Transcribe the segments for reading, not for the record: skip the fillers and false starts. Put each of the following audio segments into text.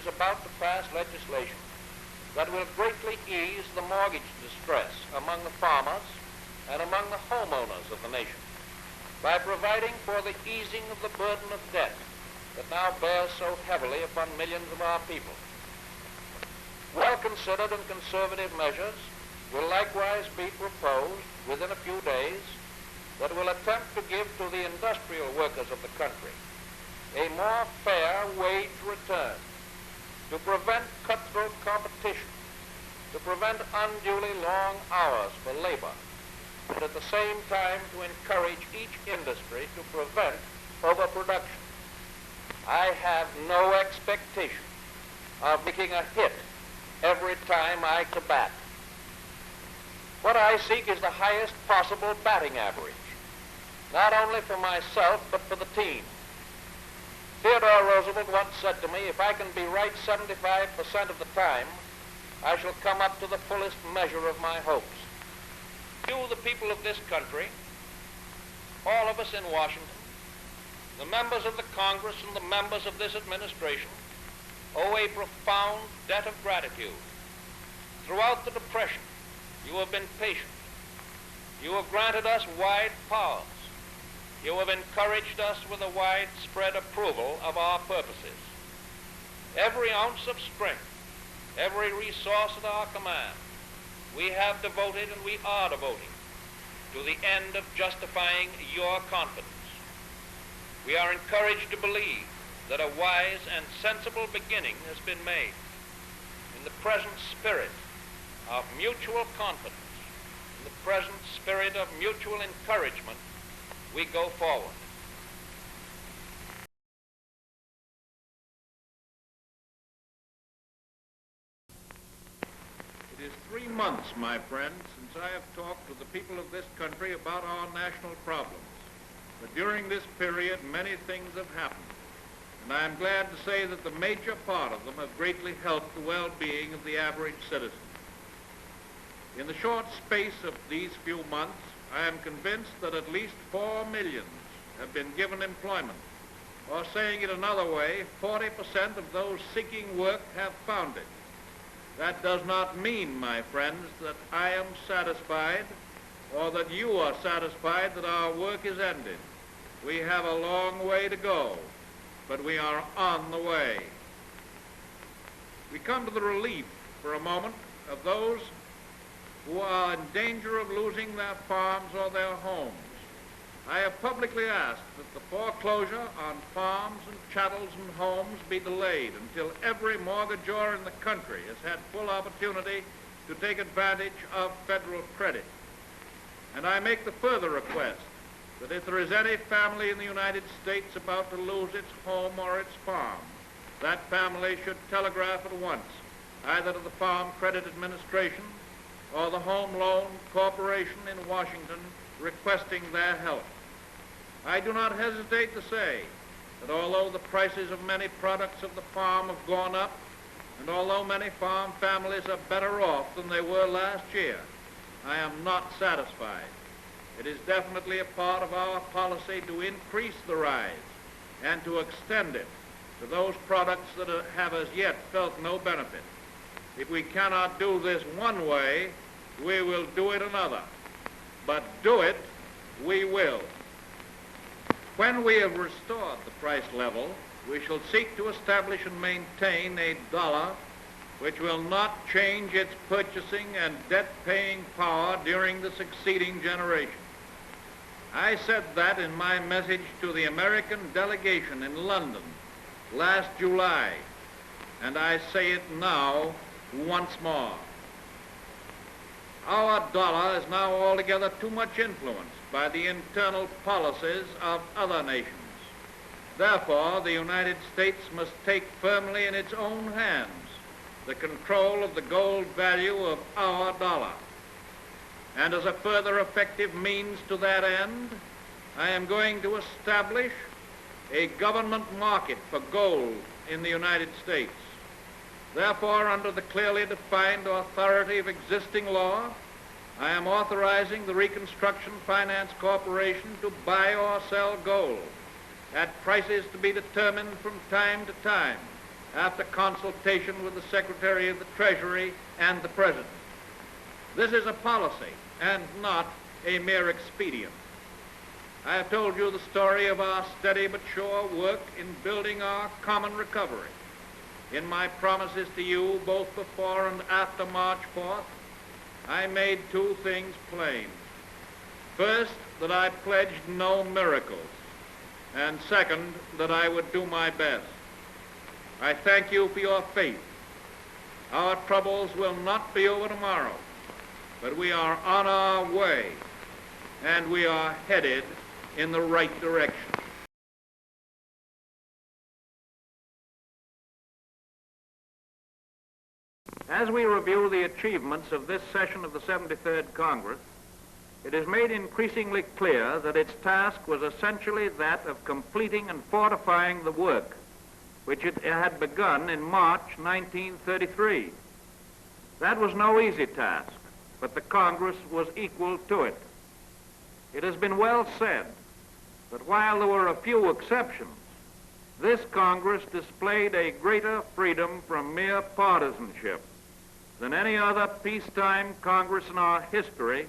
about to pass legislation that will greatly ease the mortgage distress among the farmers and among the homeowners of the nation by providing for the easing of the burden of debt that now bears so heavily upon millions of our people. Well-considered and conservative measures will likewise be proposed within a few days that will attempt to give to the industrial workers of the country a more fair wage return, to prevent cutthroat competition, to prevent unduly long hours for labor, and at the same time to encourage each industry to prevent overproduction. I have no expectation of making a hit every time I bat. What I seek is the highest possible batting average, not only for myself, but for the team. Theodore Roosevelt once said to me, if I can be right 75% of the time, I shall come up to the fullest measure of my hopes. You, the people of this country, all of us in Washington, the members of the Congress and the members of this administration, owe a profound debt of gratitude. Throughout the Depression, you have been patient. You have granted us wide powers. You have encouraged us with a widespread approval of our purposes. Every ounce of strength, every resource at our command, we have devoted and we are devoting to the end of justifying your confidence. We are encouraged to believe that a wise and sensible beginning has been made. In the present spirit of mutual confidence, in the present spirit of mutual encouragement, we go forward. It is 3 months, my friends, since I have talked to the people of this country about our national problems. But during this period, many things have happened, and I am glad to say that the major part of them have greatly helped the well-being of the average citizen. In the short space of these few months, I am convinced that at least 4 million have been given employment. Or saying it another way, 40% of those seeking work have found it. That does not mean, my friends, that I am satisfied or that you are satisfied that our work is ended. We have a long way to go, but we are on the way. We come to the relief, for a moment, of those who are in danger of losing their farms or their homes. I have publicly asked that the foreclosure on farms and chattels and homes be delayed until every mortgagor in the country has had full opportunity to take advantage of federal credit. And I make the further request that if there is any family in the United States about to lose its home or its farm, that family should telegraph at once, either to the Farm Credit Administration or the Home Loan Corporation in Washington, requesting their help. I do not hesitate to say that although the prices of many products of the farm have gone up, and although many farm families are better off than they were last year, I am not satisfied. It is definitely a part of our policy to increase the rise and to extend it to those products that have as yet felt no benefit. If we cannot do this one way, we will do it another. But do it, we will. When we have restored the price level, we shall seek to establish and maintain a dollar which will not change its purchasing and debt-paying power during the succeeding generation. I said that in my message to the American delegation in London last July, and I say it now once more. Our dollar is now altogether too much influenced by the internal policies of other nations. Therefore, the United States must take firmly in its own hands the control of the gold value of our dollar. And as a further effective means to that end, I am going to establish a government market for gold in the United States. Therefore, under the clearly defined authority of existing law, I am authorizing the Reconstruction Finance Corporation to buy or sell gold at prices to be determined from time to time after consultation with the Secretary of the Treasury and the President. This is a policy and not a mere expedient. I have told you the story of our steady but sure work in building our common recovery. In my promises to you, both before and after March 4th, I made two things plain. First, that I pledged no miracles, and second, that I would do my best. I thank you for your faith. Our troubles will not be over tomorrow, but we are on our way, and we are headed in the right direction. As we review the achievements of this session of the 73rd Congress, it is made increasingly clear that its task was essentially that of completing and fortifying the work which it had begun in March 1933. That was no easy task, but the Congress was equal to it. It has been well said that while there were a few exceptions, this Congress displayed a greater freedom from mere partisanship than any other peacetime Congress in our history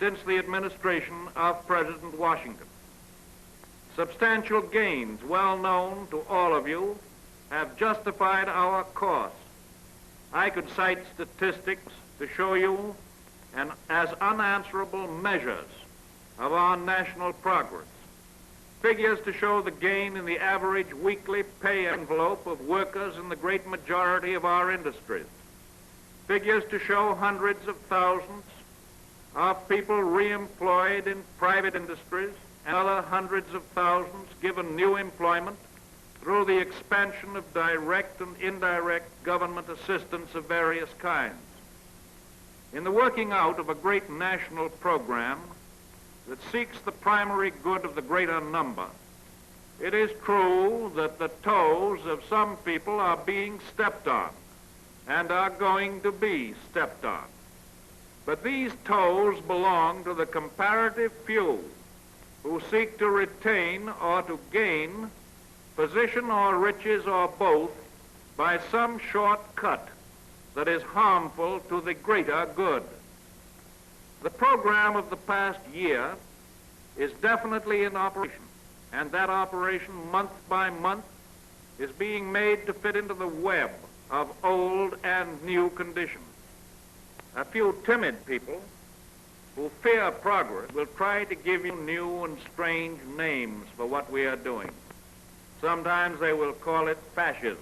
since the administration of President Washington. Substantial gains, well known to all of you, have justified our course. I could cite statistics to show you as unanswerable measures of our national progress. Figures to show the gain in the average weekly pay envelope of workers in the great majority of our industries. Figures to show hundreds of thousands of people re-employed in private industries and other hundreds of thousands given new employment through the expansion of direct and indirect government assistance of various kinds. In the working out of a great national program that seeks the primary good of the greater number, it is true that the toes of some people are being stepped on and are going to be stepped on. But these toes belong to the comparative few who seek to retain or to gain position or riches or both by some shortcut that is harmful to the greater good. The program of the past year is definitely in operation, and that operation month by month is being made to fit into the web of old and new conditions. A few timid people who fear progress will try to give you new and strange names for what we are doing. Sometimes they will call it fascism,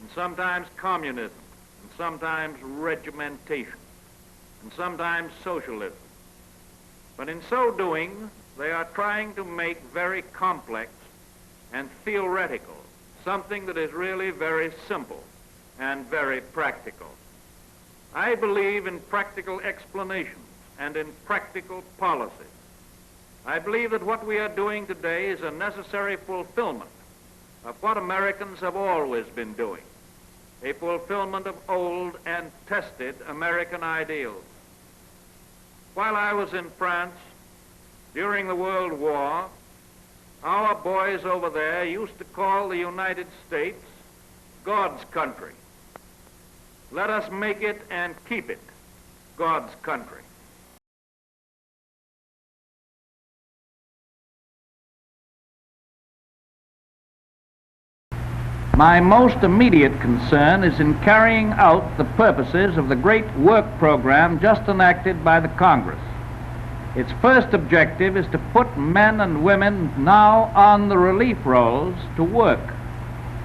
and sometimes communism, and sometimes regimentation, and sometimes socialism. But in so doing, they are trying to make very complex and theoretical something that is really very simple and very practical. I believe in practical explanations and in practical policy. I believe that what we are doing today is a necessary fulfillment of what Americans have always been doing, a fulfillment of old and tested American ideals. While I was in France during the World War, our boys over there used to call the United States God's country. Let us make it and keep it God's country. My most immediate concern is in carrying out the purposes of the great work program just enacted by the Congress. Its first objective is to put men and women now on the relief rolls to work,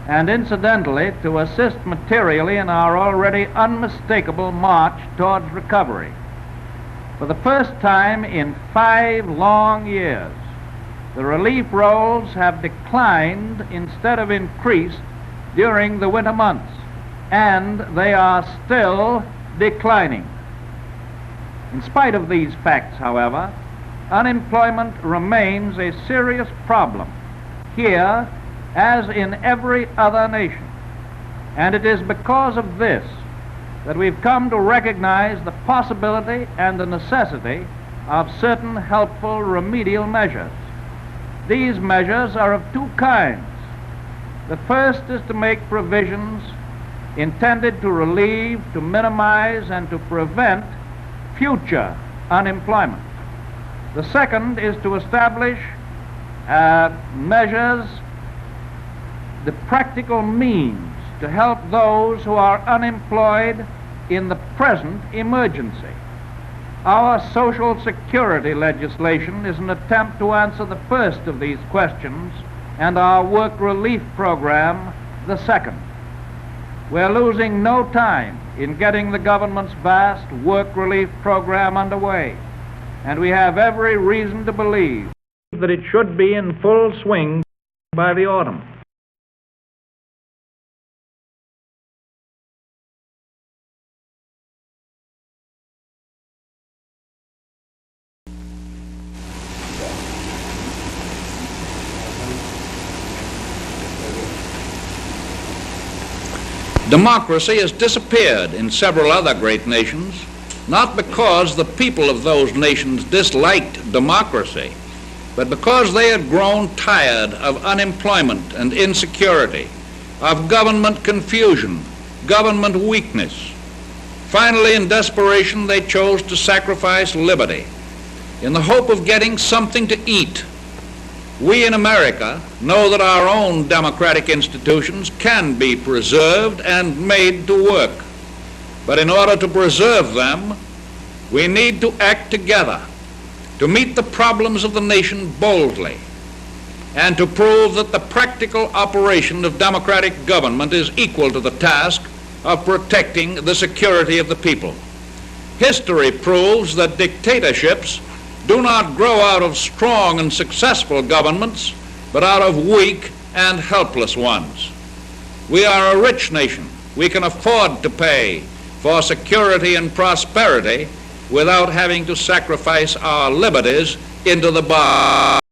and incidentally to assist materially in our already unmistakable march towards recovery. For the first time in 5 long years, the relief rolls have declined instead of increased during the winter months, and they are still declining. In spite of these facts, however, unemployment remains a serious problem here as in every other nation. And it is because of this that we've come to recognize the possibility and the necessity of certain helpful remedial measures. These measures are of two kinds. The first is to make provisions intended to relieve, to minimize, and to prevent future unemployment. The second is to establish measures, the practical means to help those who are unemployed in the present emergency. Our Social Security legislation is an attempt to answer the first of these questions, and our work relief program the second. We're losing no time in getting the government's vast work relief program underway, and we have every reason to believe that it should be in full swing by the autumn. Democracy has disappeared in several other great nations, not because the people of those nations disliked democracy, but because they had grown tired of unemployment and insecurity, of government confusion, government weakness. Finally, in desperation, they chose to sacrifice liberty in the hope of getting something to eat. We in America know that our own democratic institutions can be preserved and made to work. But in order to preserve them, we need to act together to meet the problems of the nation boldly and to prove that the practical operation of democratic government is equal to the task of protecting the security of the people. History proves that dictatorships do not grow out of strong and successful governments, but out of weak and helpless ones. We are a rich nation. We can afford to pay for security and prosperity without having to sacrifice our liberties into the bargain.